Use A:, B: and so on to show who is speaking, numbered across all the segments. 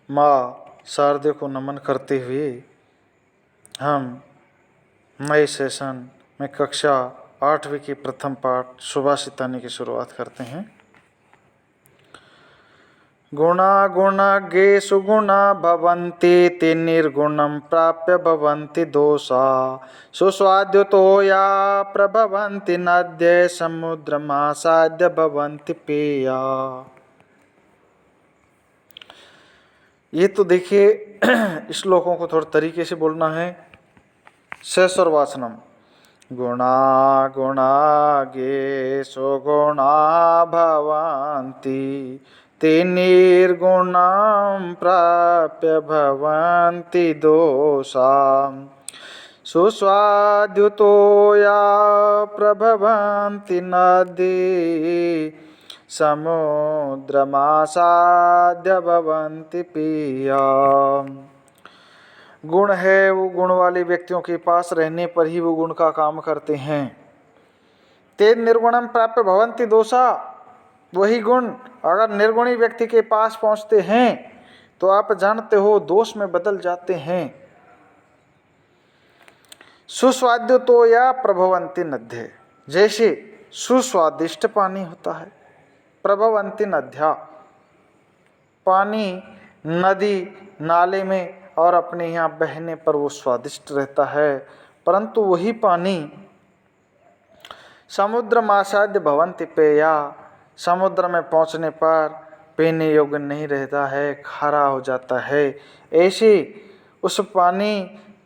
A: माँ शारदे को नमन करते हुए हम नए सेशन में कक्षा 8वीं के प्रथम पाठ सुभाषितानी की शुरुआत करते हैं। गुणा गुणज्ञेषु गुणा भवन्ति ते निर्गुणं प्राप्य भवन्ति दोषा सुस्वाद्युतो या प्रभवन्ति नद्ये समुद्रमासाद्य भवन्ति पेया। ये तो देखिए श्लोकों को थोड़े तरीके से बोलना है। शेषर्वाचनम गुणा गुणाज्ञेषु गुणा भवन्ति ते निर्गुणं प्राप्य भवन्ति दोषा सुस्वाद्युतो या प्रभवन्ति नदी समुद्रमासाद्य भवन्ति पिया। गुण है वो गुण वाले व्यक्तियों के पास रहने पर ही वो गुण का काम करते हैं। ते निर्गुणम प्राप्य भवन्ति दोषा, वही गुण अगर निर्गुणी व्यक्ति के पास पहुंचते हैं तो आप जानते हो दोष में बदल जाते हैं। सुस्वाद्य तो या प्रभवंती नद्य, जैसे सुस्वादिष्ट पानी होता है, प्रभवंती नद्या पानी नदी नाले में और अपने यहाँ बहने पर वो स्वादिष्ट रहता है, परंतु वही पानी समुद्र मासाद्य भवन्ति पेया, समुद्र में पहुँचने पर पीने योग्य नहीं रहता है, खारा हो जाता है। ऐसे उस पानी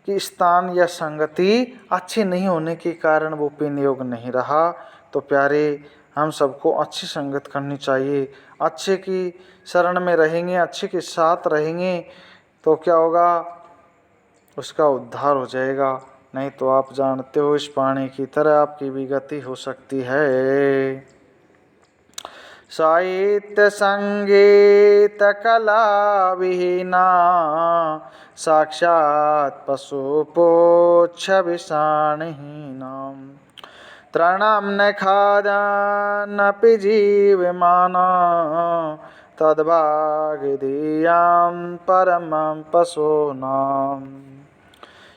A: की स्थान या संगति अच्छी नहीं होने के कारण वो पीने योग्य नहीं रहा। तो प्यारे, हम सबको अच्छी संगत करनी चाहिए। अच्छे की शरण में रहेंगे, अच्छे के साथ रहेंगे तो क्या होगा, उसका उद्धार हो जाएगा। नहीं तो आप जानते हो इस पानी की तरह आपकी भी गति हो सकती है। साहित्य संगीत कला विहीना साक्षात पशुपोच्छ विषाणहीना तृणं न खादन्नपि जीवमाना तद्भागधेयं परमं पशूनाम्।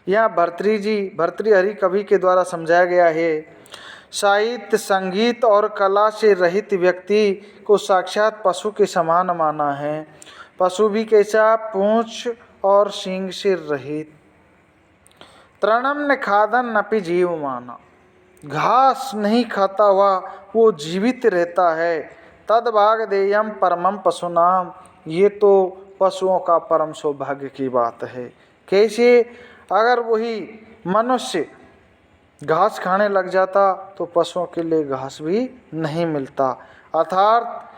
A: यहाँ भर्तृहरि कवि के द्वारा समझाया गया है। साहित्य संगीत और कला से रहित व्यक्ति को साक्षात पशु के समान माना है। पशु भी कैसा, पूंछ और सींग से रहित। तृणम न खादन नपि जीव माना, घास नहीं खाता हुआ वो जीवित रहता है। तद भाग देयम परमम पशुनाम, ये तो पशुओं का परम सौभाग्य की बात है। कैसे, अगर वही मनुष्य घास खाने लग जाता तो पशुओं के लिए घास भी नहीं मिलता। अर्थात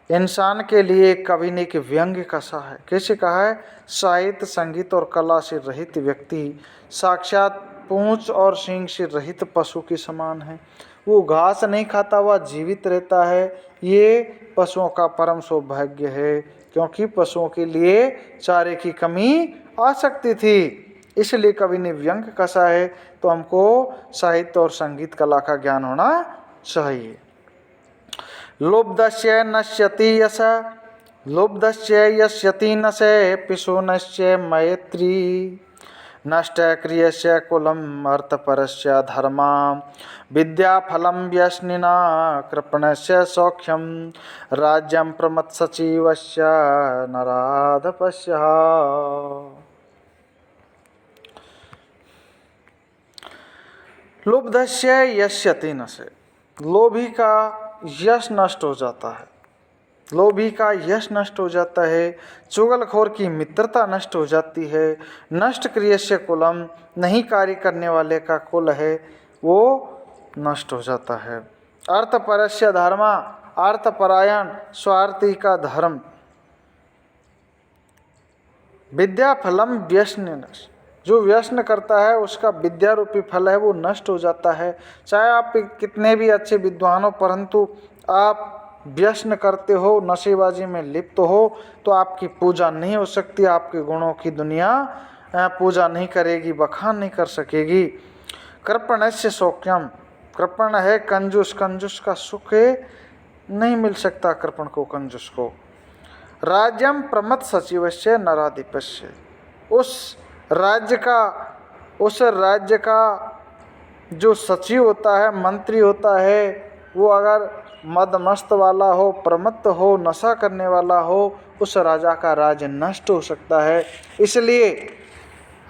A: इंसान के लिए कवि ने एक व्यंग्य कसा है। कैसे कहा है, साहित्य संगीत और कला से रहित व्यक्ति साक्षात पूंछ और सींग से रहित पशु के समान है। वो घास नहीं खाता हुआ जीवित रहता है। ये पशुओं का परम सौभाग्य है, क्योंकि पशुओं के लिए चारे की कमी आ सकती थी। इसलिए कवि ने व्यंग कसा है। तो हमको साहित्य और संगीत कला का ज्ञान होना चाहिए। लुब्धस्य नश्यति यश, लुब्धस्य यस्यति नशे पिशुनस्य मैत्री नष्ट क्रियस्य कुलम अर्थपरस्य धर्मा विद्याफलं व्यसनिना कृपणस्य सौख्यम राज्यं प्रमत्सचिवस्य नराधपस्य। लुब्धस्य यस्यति नशे, लोभी का यश नष्ट हो जाता है। लोभी का यश नष्ट हो जाता है। चुगलखोर की मित्रता नष्ट हो जाती है। नष्ट क्रियस्य कुलम, नहीं कार्य करने वाले का कुल है वो नष्ट हो जाता है। अर्थपरस्य धर्मा, अर्थपरायण स्वार्थी का धर्म। विद्याफलम व्यसन, जो व्यसन करता है उसका विद्या रूपी फल है वो नष्ट हो जाता है। चाहे आप कितने भी अच्छे विद्वान हो, परंतु आप व्यसन करते हो, नशेबाजी में लिप्त हो, तो आपकी पूजा नहीं हो सकती। आपके गुणों की दुनिया पूजा नहीं करेगी, बखान नहीं कर सकेगी। कृपणस्य सौख्यम, कृपण है कंजूस, कंजूस का सुख नहीं मिल सकता कृपण को, कंजूस को। राज्यम प्रमथ सचिवस्य नराधिपस्य। उस राज्य का जो सचिव होता है, मंत्री होता है, वो अगर मदमस्त वाला हो, प्रमत्त हो, नशा करने वाला हो, उस राजा का राज्य नष्ट हो सकता है। इसलिए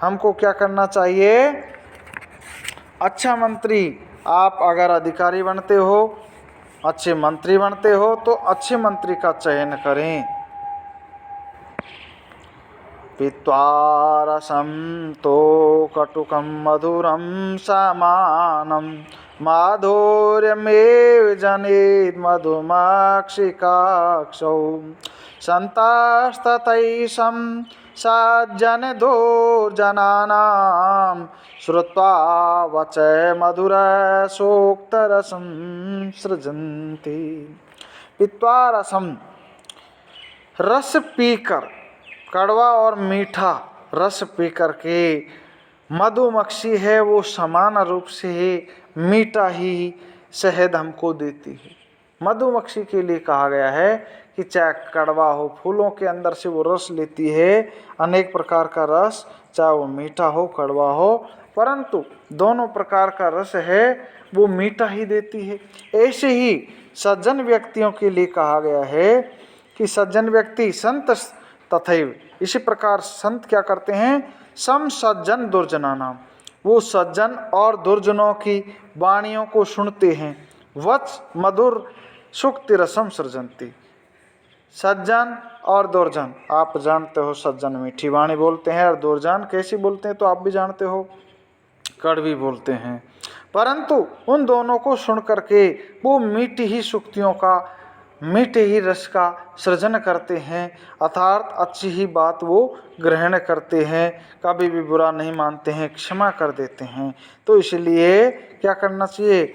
A: हमको क्या करना चाहिए? अच्छा मंत्री, आप अगर अधिकारी बनते हो, अच्छे मंत्री बनते हो, तो अच्छे मंत्री का चयन करें। पीत्वा रसं तो कटुकं मधुरं समानं माधुर्यमेव जनेत् मधुमाक्षिकाक्षौ सन्तास्ततैषं सज्जनदुर्जनानां श्रुत्वा वचः मधुरसोक्तरसं सृजन्ति। पीत्वा रसम, रस पीकर, कड़वा और मीठा रस पी करके मधुमक्खी है वो समान रूप से मीठा ही शहद हमको देती है। मधुमक्खी के लिए कहा गया है कि चाहे कड़वा हो, फूलों के अंदर से वो रस लेती है, अनेक प्रकार का रस, चाहे वो मीठा हो, कड़वा हो, परंतु दोनों प्रकार का रस है वो मीठा ही देती है। ऐसे ही सज्जन व्यक्तियों के लिए कहा गया है कि सज्जन व्यक्ति संत तथैव, इसी प्रकार संत क्या करते हैं? सम सज्जन दुर्जना नाम, वो सज्जन और दुर्जनों की वाणियों को सुनते हैं। वच मधुर सुक्ति रसम सृजंती। सज्जन और दुर्जन, आप जानते हो, सज्जन मीठी वाणी बोलते हैं और दुर्जन कैसी बोलते हैं तो आप भी जानते हो, कड़वी बोलते हैं। परंतु उन दोनों को सुन करके वो मीठी ही सुक्तियों का, मीठे ही रस का सृजन करते हैं, अर्थात अच्छी ही बात वो ग्रहण करते हैं, कभी भी बुरा नहीं मानते हैं, क्षमा कर देते हैं। तो इसलिए क्या करना चाहिए?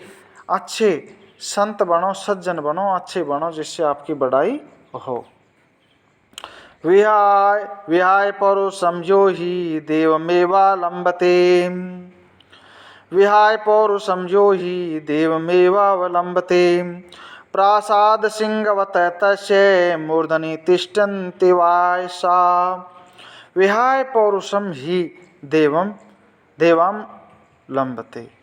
A: अच्छे संत बनो, सज्जन बनो, अच्छे बनो, जिससे आपकी बड़ाई हो। विहाय विहाय पौरुषं यो हि देवमेवावलम्बते। विहाय पौरुषं यो हि देवमेवावलम्बते। प्रासाद सिंहवत तस्य मूर्धनि तिष्ठन्ति वायसा। विहाय पौरुषम ही देवम लंबते।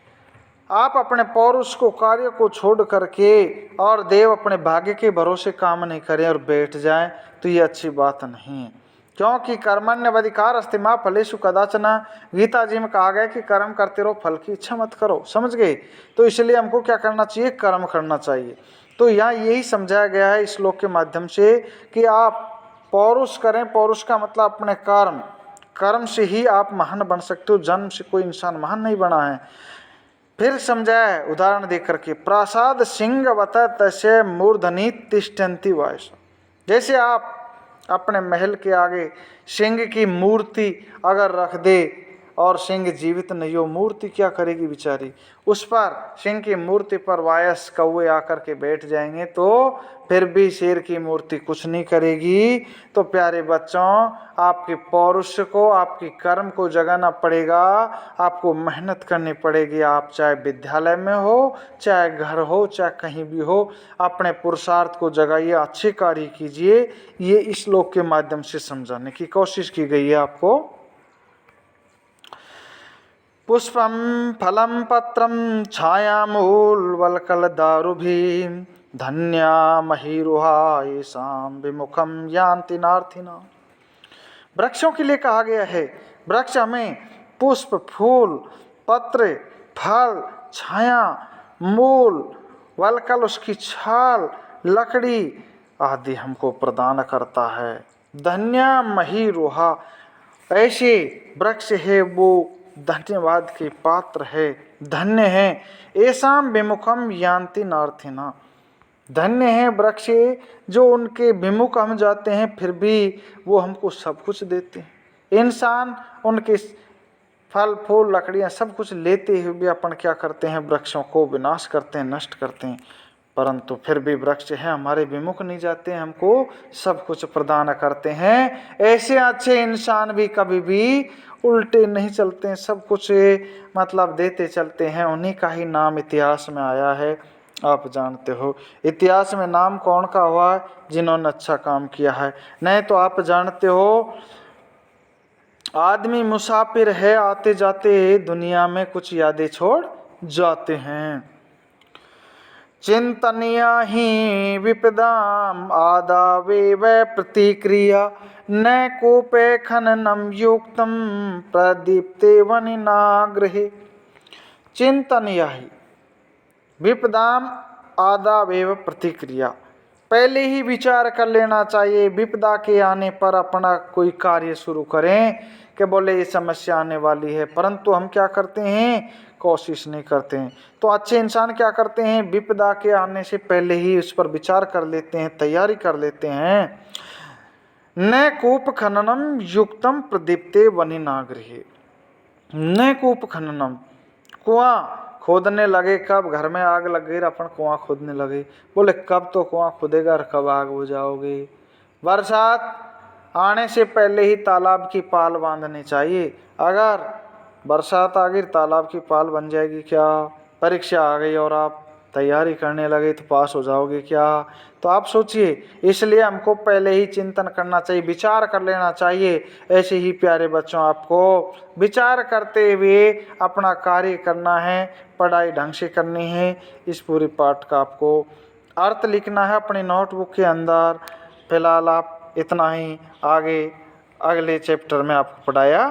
A: आप अपने पौरुष को, कार्य को छोड़ करके और देव अपने भाग्य के भरोसे काम नहीं करें और बैठ जाएं, तो ये अच्छी बात नहीं है। क्योंकि कर्मण्यवधिकार अस्ति मा फलेषु कदाचन, गीता जी में कहा गया कि कर्म करते रहो, फल की इच्छा मत करो। समझ गए? तो इसलिए हमको क्या करना चाहिए? कर्म करना चाहिए। तो यहाँ यही समझाया गया है इस श्लोक के माध्यम से कि आप पौरुष करें। पौरुष का मतलब अपने कर्म से ही आप महान बन सकते हो। जन्म से कोई इंसान महान नहीं बना है। फिर समझाया है उदाहरण दे करके, प्रासाद सिंहवत तस्य मूर्धनि तिष्ठन्ति वायसा। जैसे आप अपने महल के आगे सिंह की मूर्ति अगर रख दे और सिंह जीवित नहीं हो, मूर्ति क्या करेगी बेचारी? उस पर, सिंह की मूर्ति पर वायस कौवे आकर के बैठ जाएंगे तो फिर भी शेर की मूर्ति कुछ नहीं करेगी। तो प्यारे बच्चों, आपके पौरुष को, आपकी कर्म को जगाना पड़ेगा, आपको मेहनत करनी पड़ेगी। आप चाहे विद्यालय में हो, चाहे घर हो, चाहे कहीं भी हो, अपने पुरुषार्थ को जगाइए, अच्छे कार्य कीजिए। ये इस श्लोक के माध्यम से समझाने की कोशिश की गई है आपको। पुष्पम फलम पत्रम छायामूलवल्कलदारुभिः धन्या महीरुहा येषां विमुखम यान्ति नार्थिना। वृक्षों के लिए कहा गया है, वृक्ष हमें पुष्प, फूल, पत्र, फल, छाया, मूल, वल्कल उसकी छाल, लकड़ी आदि हमको प्रदान करता है। धन्या महीरुहा, ऐसे वृक्ष है वो धन्यवाद के पात्र है, धन्य है। ऐसाम विमुखम यान्ति नार्थिना, धन्य है वृक्ष जो उनके विमुख हम जाते हैं फिर भी वो हमको सब कुछ देते हैं। इंसान उनके फल फूल लकड़ियाँ सब कुछ लेते हुए भी अपन क्या करते हैं? वृक्षों को विनाश करते हैं, नष्ट करते हैं। परंतु फिर भी वृक्ष हैं हमारे विमुख नहीं जाते, हमको सब कुछ प्रदान करते हैं। ऐसे अच्छे इंसान भी कभी भी उल्टे नहीं चलते हैं, सब कुछ मतलब देते चलते हैं। उन्हीं का ही नाम इतिहास में आया है। आप जानते हो। इतिहास में नाम कौन का हुआ है? जिन्होंने अच्छा काम किया है। नहीं तो आप जानते हो, आदमी मुसाफिर है, आते जाते दुनिया में कुछ यादें छोड़ जाते हैं। चिंतनिया ही विपदाम आदावे वै प्रतिक्रिया, न कूपे खननम युक्तम प्रदीप्ते वनिनाग्रहे। चिंतनिया ही विपदाम आदावेव प्रतिक्रिया, पहले ही विचार कर लेना चाहिए। विपदा के आने पर अपना कोई कार्य शुरू करें कि बोले ये समस्या आने वाली है, परंतु हम क्या करते हैं? कोशिश नहीं करते हैं। तो अच्छे इंसान क्या करते हैं? विपदा के आने से पहले ही उस पर विचार कर लेते हैं, तैयारी कर लेते हैं। न कूप खननम युक्तम प्रदीप्ते वनिनागृहे। न कूप खननम, कुआं खोदने लगे कब? घर में आग लग गई, अपन कुआं खोदने लगे। बोले कब तो कुआं खुदेगा और कब आग बुझाओगे? बरसात आने से पहले ही तालाब की पाल बांधनी चाहिए। अगर बरसात आ गई, तालाब की पाल बन जाएगी क्या? परीक्षा आ गई और आप तैयारी करने लगे तो पास हो जाओगे क्या? तो आप सोचिए, इसलिए हमको पहले ही चिंतन करना चाहिए, विचार कर लेना चाहिए। ऐसे ही प्यारे बच्चों, आपको विचार करते हुए अपना कार्य करना है, पढ़ाई ढंग से करनी है। इस पूरे पाठ का आपको अर्थ लिखना है अपनी नोटबुक के अंदर। फिलहाल आप इतना ही, आगे अगले चैप्टर में आपको पढ़ाया